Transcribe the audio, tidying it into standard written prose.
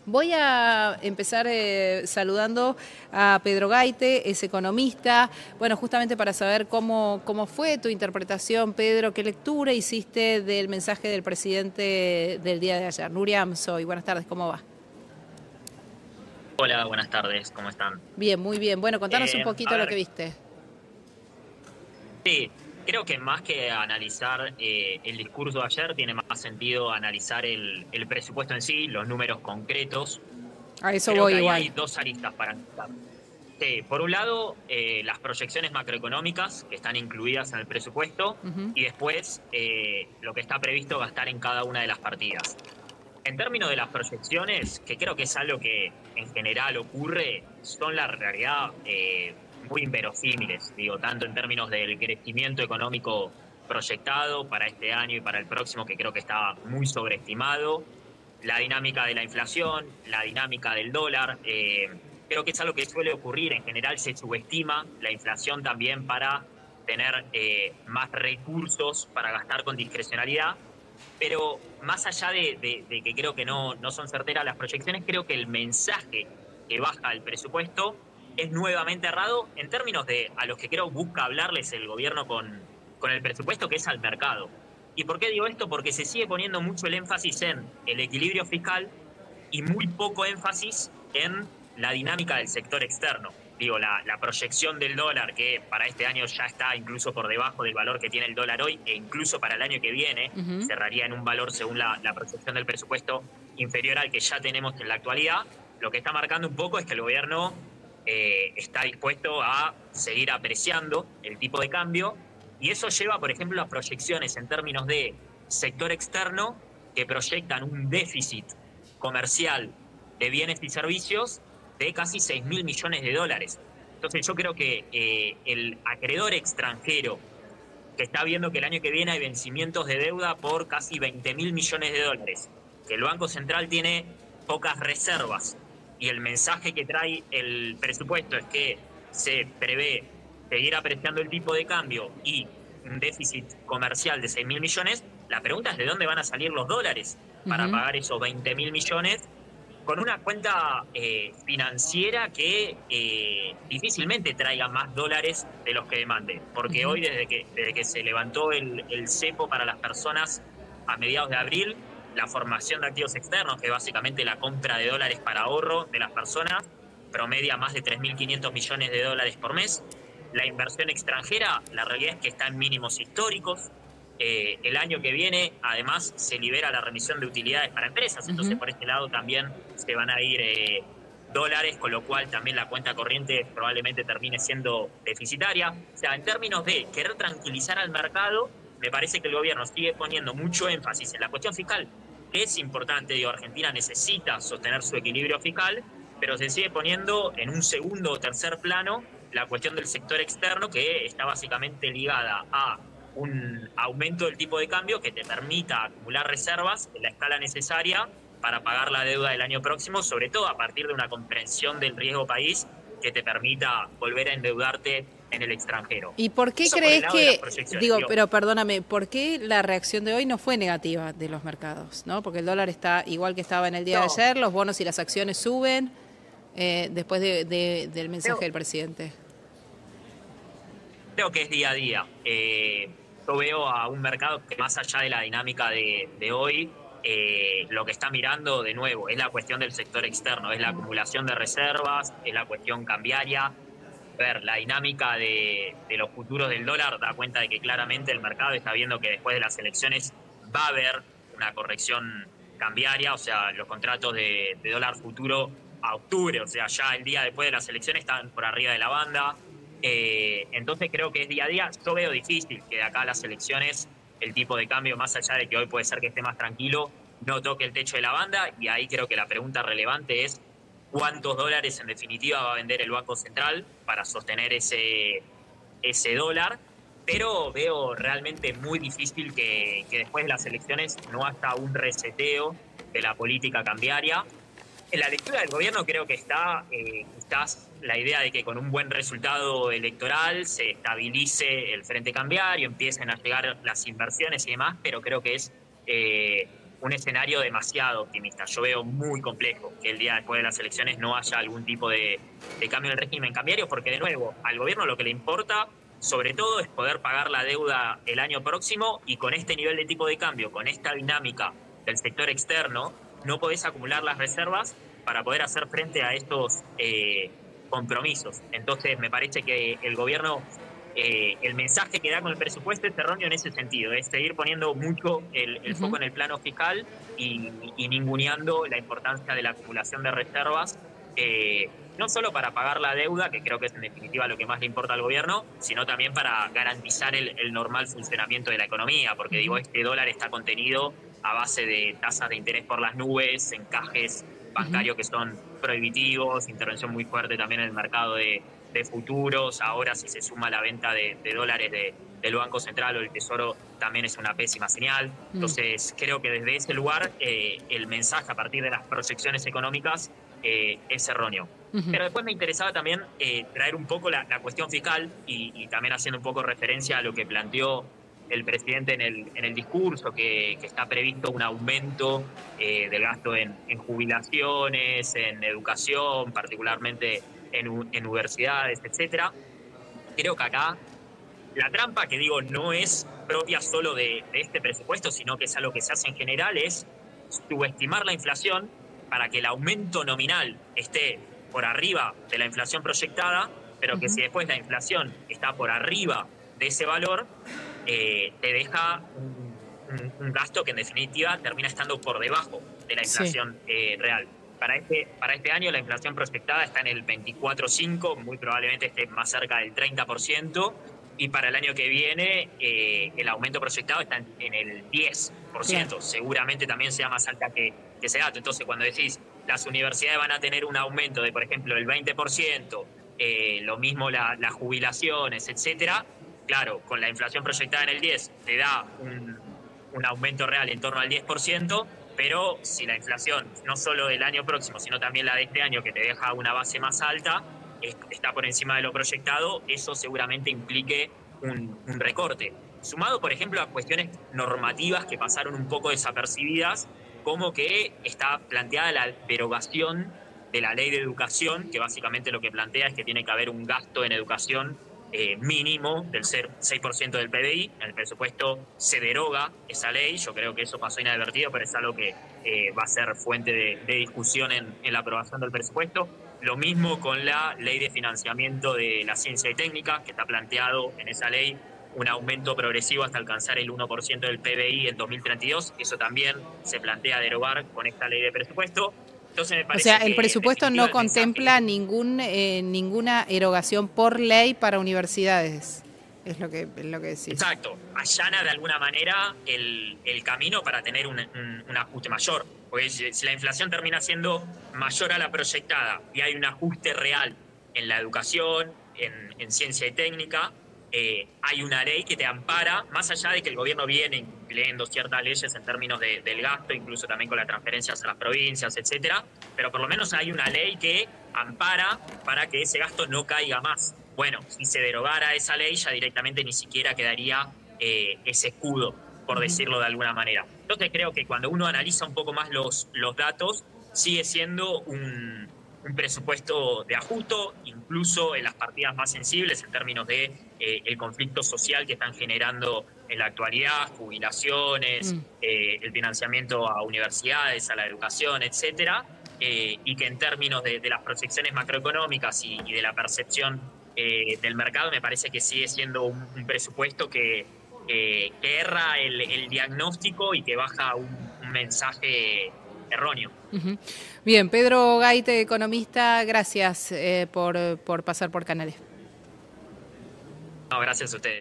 Voy a empezar saludando a Pedro Gaite, es economista. Bueno, justamente para saber cómo fue tu interpretación, Pedro, qué lectura hiciste del mensaje del presidente del día de ayer. Nuria soy. Buenas tardes, ¿cómo va? Hola, buenas tardes, ¿cómo están? Bien, muy bien. Bueno, contanos un A poquito lo que ver, viste. sí, creo que más que analizar el discurso de ayer, tiene más sentido analizar el presupuesto en sí, los números concretos. A eso Creo voy que ahí igual. hay dos aristas para analizar. Sí, por un lado, las proyecciones macroeconómicas que están incluidas en el presupuesto Ujú. y después lo que está previsto gastar en cada una de las partidas. En términos de las proyecciones, que creo que es algo que en general ocurre, son la realidad muy inverosímiles, digo, tanto en términos del crecimiento económico proyectado para este año y para el próximo, que creo que está muy sobreestimado, la dinámica de la inflación, la dinámica del dólar, creo que es algo que suele ocurrir, en general se subestima la inflación también para tener más recursos para gastar con discrecionalidad, pero más allá de que creo que no son certeras las proyecciones, creo que el mensaje que baja el presupuesto es nuevamente errado en términos de a los que creo busca hablarles el gobierno con el presupuesto, que es al mercado. ¿Y por qué digo esto? Porque se sigue poniendo mucho el énfasis en el equilibrio fiscal y muy poco énfasis en la dinámica del sector externo. Digo, la proyección del dólar, que para este año ya está incluso por debajo del valor que tiene el dólar hoy, e incluso para el año que viene Ujú. cerraría en un valor, según la proyección del presupuesto, inferior al que ya tenemos en la actualidad. Lo que está marcando un poco es que el gobierno está dispuesto a seguir apreciando el tipo de cambio, y eso lleva, por ejemplo, a proyecciones en términos de sector externo que proyectan un déficit comercial de bienes y servicios de casi 6.000 millones de dólares. Entonces yo creo que el acreedor extranjero que está viendo que el año que viene hay vencimientos de deuda por casi 20.000 millones de dólares, que el Banco Central tiene pocas reservas y el mensaje que trae el presupuesto es que se prevé seguir apreciando el tipo de cambio y un déficit comercial de 6.000 millones, la pregunta es de dónde van a salir los dólares para Ujú. pagar esos 20.000 millones con una cuenta financiera que difícilmente traiga más dólares de los que demande. Porque Ujú. hoy, desde que se levantó el cepo para las personas a mediados de abril, la formación de activos externos, que es básicamente la compra de dólares para ahorro de las personas, promedia más de 3.500 millones de dólares por mes. La inversión extranjera, la realidad es que está en mínimos históricos. El año que viene, además, se libera la remisión de utilidades para empresas, entonces Ujú. por este lado también se van a ir dólares, con lo cual también la cuenta corriente probablemente termine siendo deficitaria. O sea, en términos de querer tranquilizar al mercado, me parece que el gobierno sigue poniendo mucho énfasis en la cuestión fiscal, que es importante. Digo, Argentina necesita sostener su equilibrio fiscal, pero se sigue poniendo en un segundo o tercer plano la cuestión del sector externo, que está básicamente ligada a un aumento del tipo de cambio que te permita acumular reservas en la escala necesaria para pagar la deuda del año próximo, sobre todo a partir de una comprensión del riesgo país que te permita volver a endeudarte en el extranjero. ¿Y por qué Eso por el crees lado de las que, proyecciones. digo, Digo, pero perdóname, ¿por qué la reacción de hoy no fue negativa de los mercados? ¿No? Porque el dólar está igual que estaba en el día de no, ayer, los bonos y las acciones suben después del mensaje creo, del presidente. creo que es día a día. Yo veo a un mercado que más allá de la dinámica de hoy, lo que está mirando de nuevo es la cuestión del sector externo, es la acumulación de reservas, es la cuestión cambiaria. Ver, la dinámica de los futuros del dólar da cuenta de que claramente el mercado está viendo que después de las elecciones va a haber una corrección cambiaria, o sea, los contratos de dólar futuro a octubre, o sea, ya el día después de las elecciones están por arriba de la banda. Entonces creo que es día a día. Yo veo difícil que de acá a las elecciones el tipo de cambio, más allá de que hoy puede ser que esté más tranquilo, no toque el techo de la banda, y ahí creo que la pregunta relevante es cuántos dólares en definitiva va a vender el Banco Central para sostener ese dólar, pero veo realmente muy difícil que después de las elecciones no haya un reseteo de la política cambiaria. En la lectura del gobierno creo que está quizás la idea de que con un buen resultado electoral se estabilice el frente cambiario, empiecen a llegar las inversiones y demás, pero creo que es un escenario demasiado optimista. Yo veo muy complejo que el día después de las elecciones no haya algún tipo de cambio en el régimen cambiario, porque de nuevo, al gobierno lo que le importa sobre todo es poder pagar la deuda el año próximo, y con este nivel de tipo de cambio, con esta dinámica del sector externo, no podés acumular las reservas para poder hacer frente a estos compromisos. Entonces me parece que el gobierno, el mensaje que da con el presupuesto es erróneo en ese sentido, es seguir poniendo mucho el foco en el plano fiscal y ninguneando la importancia de la acumulación de reservas, no solo para pagar la deuda, que creo que es en definitiva lo que más le importa al gobierno, sino también para garantizar el normal funcionamiento de la economía, porque digo, este dólar está contenido a base de tasas de interés por las nubes, encajes bancarios que son prohibitivos, intervención muy fuerte también en el mercado de futuros. Ahora, si se suma la venta de dólares del Banco Central o el Tesoro, también es una pésima señal. Entonces, creo que desde ese lugar el mensaje a partir de las proyecciones económicas es erróneo. Pero después me interesaba también traer un poco la cuestión fiscal y también haciendo un poco referencia a lo que planteó el presidente en el discurso, que está previsto un aumento del gasto en jubilaciones, en educación, particularmente en universidades, etcétera. Creo que acá la trampa, que digo, no es propia solo de este presupuesto, sino que es algo que se hace en general, es subestimar la inflación para que el aumento nominal esté por arriba de la inflación proyectada, pero que si después la inflación está por arriba de ese valor, te deja un gasto que en definitiva termina estando por debajo de la inflación real. Para este año la inflación proyectada está en el 24,5%, muy probablemente esté más cerca del 30%, y para el año que viene el aumento proyectado está en el 10%, seguramente también sea más alta que ese dato. Entonces, cuando decís las universidades van a tener un aumento de, por ejemplo, el 20%, lo mismo las jubilaciones, etcétera, claro, con la inflación proyectada en el 10 te da un aumento real en torno al 10%, pero si la inflación, no solo del año próximo, sino también la de este año, que te deja una base más alta, está por encima de lo proyectado, eso seguramente implique un recorte. Sumado, por ejemplo, a cuestiones normativas que pasaron un poco desapercibidas, como que está planteada la derogación de la ley de educación, que básicamente lo que plantea es que tiene que haber un gasto en educación mínimo del 6% del PBI. En el presupuesto se deroga esa ley. Yo creo que eso pasó inadvertido, pero es algo que va a ser fuente de discusión en la aprobación del presupuesto. Lo mismo con la ley de financiamiento de la ciencia y técnica, que está planteado en esa ley un aumento progresivo hasta alcanzar el 1% del PBI en 2032. Eso también se plantea derogar con esta ley de presupuesto. Entonces me parece el presupuesto no contempla ninguna erogación por ley para universidades, es lo que decís. Exacto, allana de alguna manera el camino para tener un ajuste mayor. Porque si la inflación termina siendo mayor a la proyectada y hay un ajuste real en la educación, en ciencia y técnica, hay una ley que te ampara, más allá de que el gobierno viene incluyendo ciertas leyes en términos del gasto, incluso también con las transferencias a las provincias, etcétera, pero por lo menos hay una ley que ampara para que ese gasto no caiga más. Bueno, si se derogara esa ley, ya directamente ni siquiera quedaría ese escudo, por decirlo de alguna manera. Entonces creo que cuando uno analiza un poco más los datos, sigue siendo un presupuesto de ajuste, incluso en las partidas más sensibles en términos de el conflicto social que están generando en la actualidad, jubilaciones, el financiamiento a universidades, a la educación, etcétera, y que en términos de las proyecciones macroeconómicas y de la percepción del mercado, me parece que sigue siendo un presupuesto que erra el diagnóstico y que baja un mensaje erróneo. Bien, Pedro Gaite, economista, gracias por pasar por Canales. No, gracias a ustedes.